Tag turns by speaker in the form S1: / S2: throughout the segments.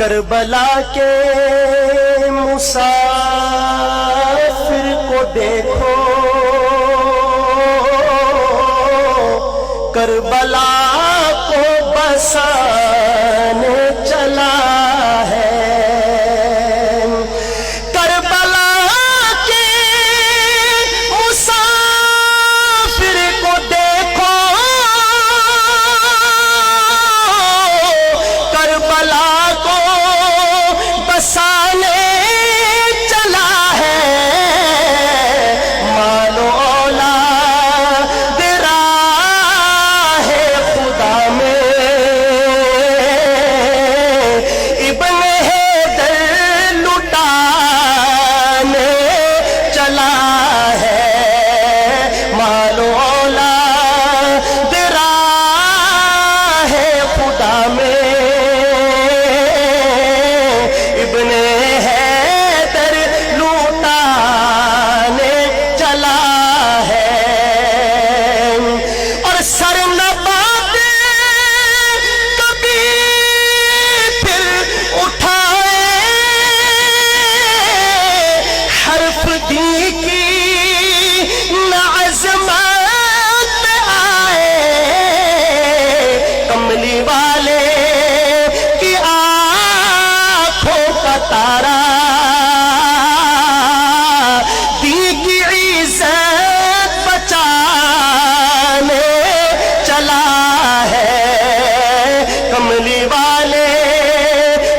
S1: کربلا کے مسافر کو دیکھو، کربلا کو بسانے چلا ہے۔ کربلا کے مسافر کو دیکھو، کربلا کو بسانے چلا ہے۔ مانو اولاد راہ خدا میں ابن حیدر لٹانے چلا ہے۔ مانو اولاد راہ خدا میں ابن حیدر لوٹانے چلا ہے۔ اور سر نہ باندھے کبھی پھر اٹھائے، حرف دی کی نہ عظمت آئے۔ کملی والے کی آنکھوں کا تارا دی کی عزت بچانے چلا ہے۔ کملی والے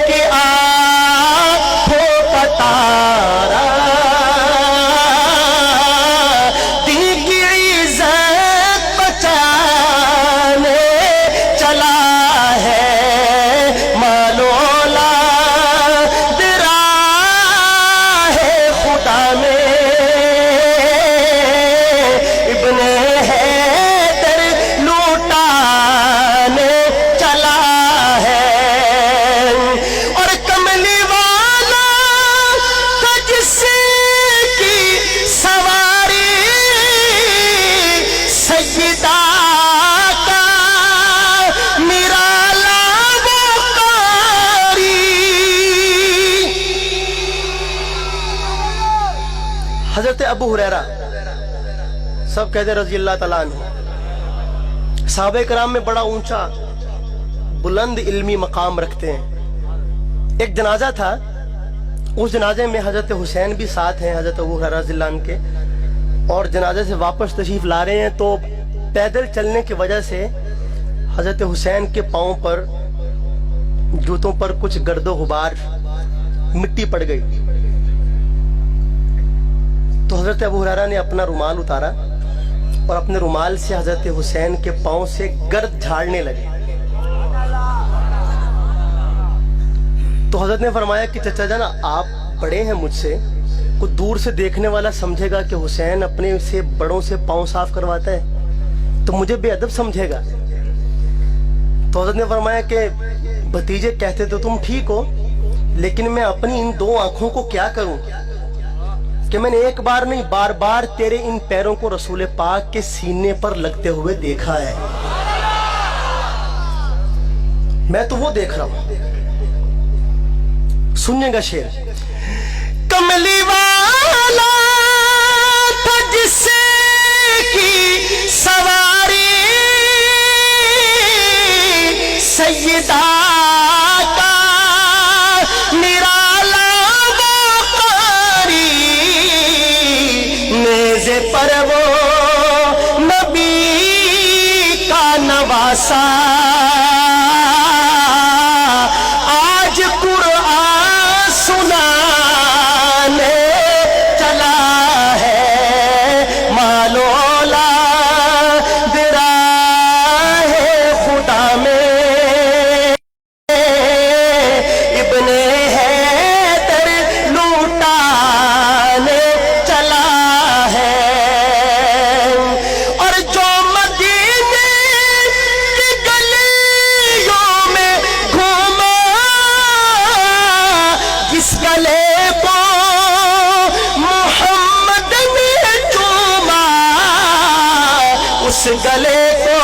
S1: کی آنکھوں کا تارا دی کی عزت بچانے چلا ہے۔ مانو اولاد راہ خدا میں ابن حیدر لوٹانے چلا ہے۔ اور کملی والا تھا جس کی سواری سیدہ کا نرالا وہ قاری۔ حضرت ابو ہریرہ سب کہتے ہیں رضی اللہ تعالیٰ عنہ، صحابہ کرام میں بڑا اونچا بلند علمی مقام رکھتے ہیں۔ ایک جنازہ تھا، اس جنازے میں حضرت حسین بھی ساتھ ہیں، حضرت ابو ہریرہ رضی اللہ عنہ کے، اور جنازے سے واپس تشریف لا رہے ہیں تو پیدل چلنے کی وجہ سے حضرت حسین کے پاؤں پر، جوتوں پر کچھ گرد و غبار، مٹی پڑ گئی۔ تو حضرت ابو ہریرہ نے اپنا رومال اتارا اور اپنے رومال سے حضرت حسین کے پاؤں سے گرد جھاڑنے لگے۔ تو حضرت نے فرمایا کہ چچا جانا آپ بڑے ہیں مجھ سے، کوئی دور سے دیکھنے والا سمجھے گا کہ حسین اپنے سے بڑوں سے پاؤں صاف کرواتا ہے تو مجھے بے ادب سمجھے گا۔ تو حضرت نے فرمایا کہ بھتیجے کہتے تو تم ٹھیک ہو، لیکن میں اپنی ان دو آنکھوں کو کیا کروں کہ میں نے ایک بار نہیں بار بار تیرے ان پیروں کو رسول پاک کے سینے پر لگتے ہوئے دیکھا ہے۔ میں تو وہ دیکھ رہا ہوں۔ سنیے گا شعر۔ کملی والا تھا جس کی سواری سیدہ کا نرالا وہ قاری۔ نیزے پر وہ نبی کا نواسا، آج قرآن سنانے چلا ہے۔ مانو اولاد راہ خدا میں ابن حیدر لوٹانے چلا ہے۔ اور جو مدینے کی گلیوں میں گھوما، جس گلے کو محمد نے چوما، اس گلے کو